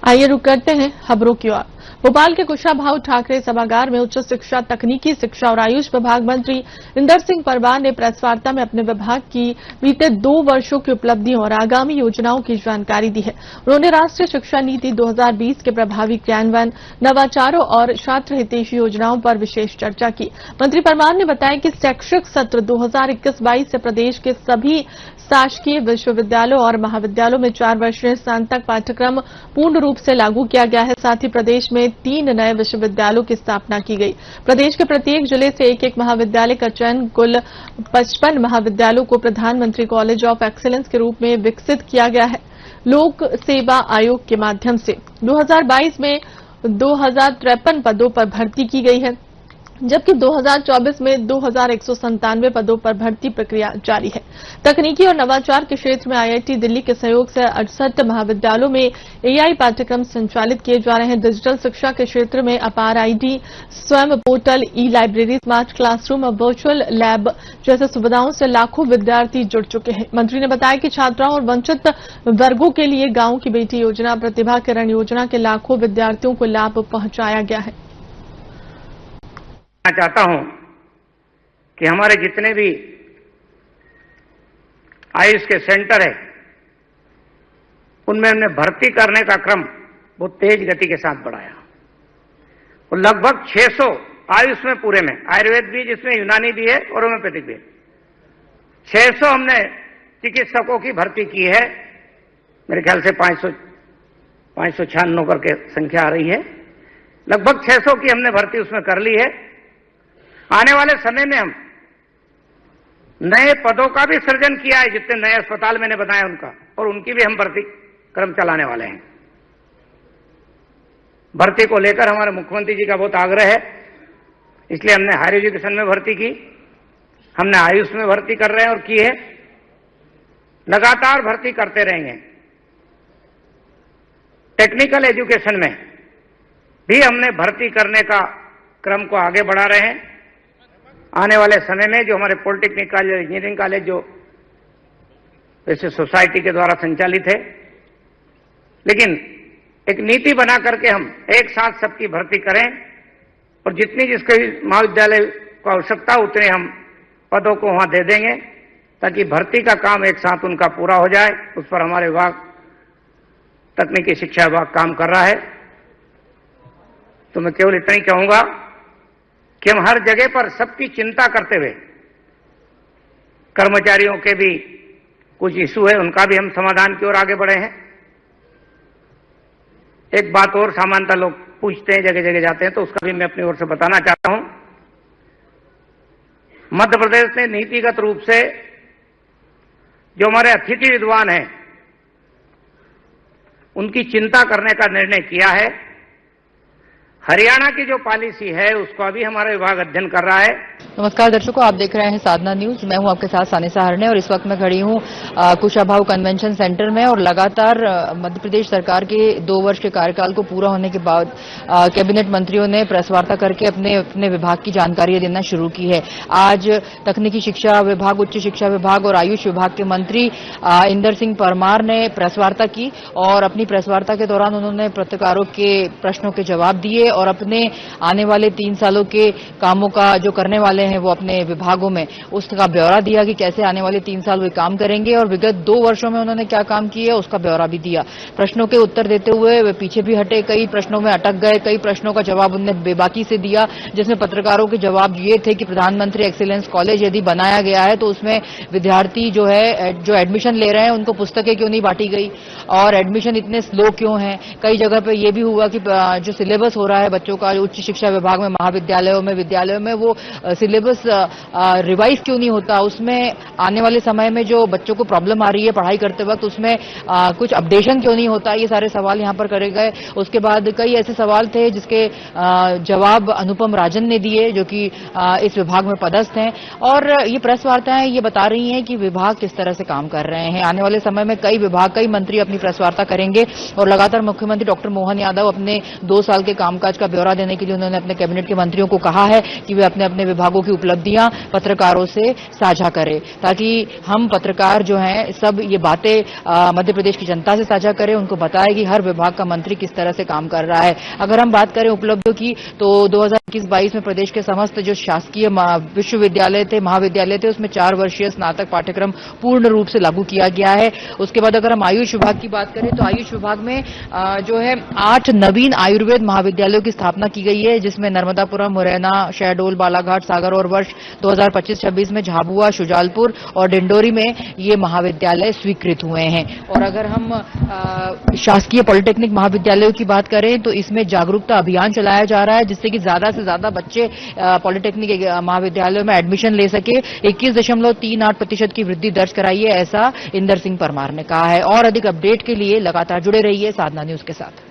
आइए रुक करते हैं खबरों की ओर। भोपाल के कुशाभाऊ ठाकरे सभागार में उच्च शिक्षा, तकनीकी शिक्षा और आयुष विभाग मंत्री इंदर सिंह परमार ने प्रेस वार्ता में अपने विभाग की बीते 2 वर्षों की उपलब्धियों और आगामी योजनाओं की जानकारी दी है। उन्होंने राष्ट्रीय शिक्षा नीति 2020 के प्रभावी क्रियान्वयन, नवाचारों और छात्र हितैषी योजनाओं पर विशेष चर्चा की। मंत्री परमार ने बताया कि शैक्षिक सत्र 2021-22 से प्रदेश के सभी शासकीय विश्वविद्यालयों और महाविद्यालयों में 4 वर्षीय स्नातक पाठ्यक्रम पूर्ण रूप से लागू किया गया है। साथ ही प्रदेश में 3 नए विश्वविद्यालयों की स्थापना की गई। प्रदेश के प्रत्येक जिले से एक महाविद्यालय का चयन, कुल 55 महाविद्यालयों को प्रधानमंत्री कॉलेज ऑफ एक्सीलेंस के रूप में विकसित किया गया है। लोक सेवा आयोग के माध्यम से 2022 में 2053 पदों पर भर्ती की गई है, जबकि 2024 में 2197 पदों पर भर्ती प्रक्रिया जारी है। तकनीकी और नवाचार के क्षेत्र में आईआईटी दिल्ली के सहयोग से 68 महाविद्यालयों में एआई पाठ्यक्रम संचालित किए जा रहे हैं। डिजिटल शिक्षा के क्षेत्र में अपार आईडी, स्वयं पोर्टल, ई लाइब्रेरी, स्मार्ट क्लासरूम और वर्चुअल लैब जैसे सुविधाओं से लाखों विद्यार्थी जुड़ चुके हैं। मंत्री ने बताया कि छात्राओं और वंचित वर्गों के लिए गांव की बेटी योजना, प्रतिभा किरण योजना के लाखों विद्यार्थियों को लाभ पहुंचाया गया है। मैं चाहता हूं कि हमारे जितने भी आयुष के सेंटर है उनमें हमने भर्ती करने का क्रम बहुत तेज गति के साथ बढ़ाया और लगभग 600 आयुष में पूरे में, आयुर्वेद भी जिसमें यूनानी भी है और होम्योपैथिक भी है, 600 हमने चिकित्सकों की भर्ती की है। मेरे ख्याल से 596 करके संख्या आ रही है। लगभग 600 की हमने भर्ती उसमें कर ली है। आने वाले समय में हम नए पदों का भी सृजन किया है, जितने नए अस्पताल मैंने बताया उनका, और उनकी भी हम भर्ती क्रम चलाने वाले हैं। भर्ती को लेकर हमारे मुख्यमंत्री जी का बहुत आग्रह है, इसलिए हमने हायर एजुकेशन में भर्ती की, हमने आयुष में भर्ती कर रहे हैं और की है, लगातार भर्ती करते रहेंगे। टेक्निकल एजुकेशन में भी हमने भर्ती करने का क्रम को आगे बढ़ा रहे हैं। आने वाले समय में जो हमारे पॉलिटेक्निक कॉलेज, इंजीनियरिंग कॉलेज जो वैसे सोसाइटी के द्वारा संचालित है, लेकिन एक नीति बना करके हम एक साथ सबकी भर्ती करें और जितनी जिसके महाविद्यालय को आवश्यकता उतने हम पदों को वहां दे देंगे, ताकि भर्ती का काम एक साथ उनका पूरा हो जाए। उस पर हमारे विभाग, तकनीकी शिक्षा विभाग काम कर रहा है। तो मैं केवल इतना ही कहूंगा कि हम हर जगह पर सबकी चिंता करते हुए, कर्मचारियों के भी कुछ इशू है, उनका भी हम समाधान की ओर आगे बढ़े हैं। एक बात और सामान्यतः लोग पूछते हैं, जगह जगह जाते हैं, तो उसका भी मैं अपनी ओर से बताना चाहता हूं। मध्य प्रदेश ने नीतिगत रूप से जो हमारे अतिथि विद्वान हैं उनकी चिंता करने का निर्णय किया है। हरियाणा की जो पॉलिसी है उसका भी हमारा विभाग अध्ययन कर रहा है। नमस्कार दर्शकों, आप देख रहे हैं साधना न्यूज। मैं हूं आपके साथ सानिसा हरने और इस वक्त मैं खड़ी हूं कुशाभाऊ कन्वेंशन सेंटर में। और लगातार मध्य प्रदेश सरकार के 2 वर्ष के कार्यकाल को पूरा होने के बाद कैबिनेट मंत्रियों ने प्रेस वार्ता करके अपने विभाग की जानकारी देना शुरू की है। आज तकनीकी शिक्षा विभाग, उच्च शिक्षा विभाग और आयुष विभाग के मंत्री इंदर सिंह परमार ने प्रेस वार्ता की और अपनी प्रेस वार्ता के दौरान उन्होंने पत्रकारों के प्रश्नों के जवाब दिए और अपने आने वाले 3 सालों के कामों का जो करने वाले हैं वो अपने विभागों में उसका ब्यौरा दिया कि कैसे आने वाले 3 साल वे काम करेंगे और विगत 2 वर्षों में उन्होंने क्या काम किया उसका ब्यौरा भी दिया। प्रश्नों के उत्तर देते हुए वे पीछे भी हटे, कई प्रश्नों में अटक गए, कई प्रश्नों का जवाब उन्होंने बेबाकी से दिया, जिसमें पत्रकारों के जवाब ये थे कि प्रधानमंत्री एक्सीलेंस कॉलेज यदि बनाया गया है तो उसमें विद्यार्थी जो एडमिशन ले रहे हैं उनको पुस्तकें क्यों नहीं बांटी गई और एडमिशन इतने स्लो क्यों है। कई जगह पे ये भी हुआ कि जो सिलेबस हो रहा है बच्चों का उच्च शिक्षा विभाग में, महाविद्यालयों में, विद्यालयों में, वो सिलेबस रिवाइज क्यों नहीं होता, उसमें आने वाले समय में जो बच्चों को प्रॉब्लम आ रही है पढ़ाई करते वक्त उसमें कुछ अपडेशन क्यों नहीं होता। ये सारे सवाल यहां पर करे गए। उसके बाद कई ऐसे सवाल थे जिसके जवाब अनुपम राजन ने दिए जो कि इस विभाग में पदस्थ हैं। और ये प्रेस वार्ताएं ये बता रही हैं कि विभाग किस तरह से काम कर रहे हैं। आने वाले समय में कई विभाग, कई मंत्री अपनी प्रेस वार्ता करेंगे और लगातार मुख्यमंत्री डॉक्टर मोहन यादव अपने 2 साल के कामकाज कामकाज का ब्यौरा देने के लिए उन्होंने अपने कैबिनेट के मंत्रियों को कहा है कि वे अपने अपने विभागों की उपलब्धियां पत्रकारों से साझा करें, ताकि हम पत्रकार जो हैं सब ये बातें मध्य प्रदेश की जनता से साझा करें, उनको बताएं कि हर विभाग का मंत्री किस तरह से काम कर रहा है। अगर हम बात करें उपलब्धियों की तो 2021-22 में प्रदेश के समस्त जो शासकीय विश्वविद्यालय थे, महाविद्यालय थे, उसमें 4 वर्षीय स्नातक पाठ्यक्रम पूर्ण रूप से लागू किया गया है। उसके बाद अगर हम आयुष विभाग की बात करें तो आयुष विभाग में जो है 8 नवीन आयुर्वेद महाविद्यालयों की स्थापना की गई है, जिसमें नर्मदापुरम, मुरैना, शहडोल, बालाघाट, सागर और वर्ष 2025-26 में झाबुआ, शुजालपुर और डिंडोरी में ये महाविद्यालय स्वीकृत हुए हैं। और अगर हम शासकीय पॉलिटेक्निक महाविद्यालयों की बात करें तो इसमें जागरूकता अभियान चलाया जा रहा है, जिससे कि ज्यादा से ज्यादा बच्चे पॉलिटेक्निक महाविद्यालयों में एडमिशन ले सके। 21.38% की वृद्धि दर्ज कराई है, ऐसा इंदर सिंह परमार ने कहा है। और अधिक अपडेट के लिए लगातार जुड़े रहिए साधना न्यूज के साथ।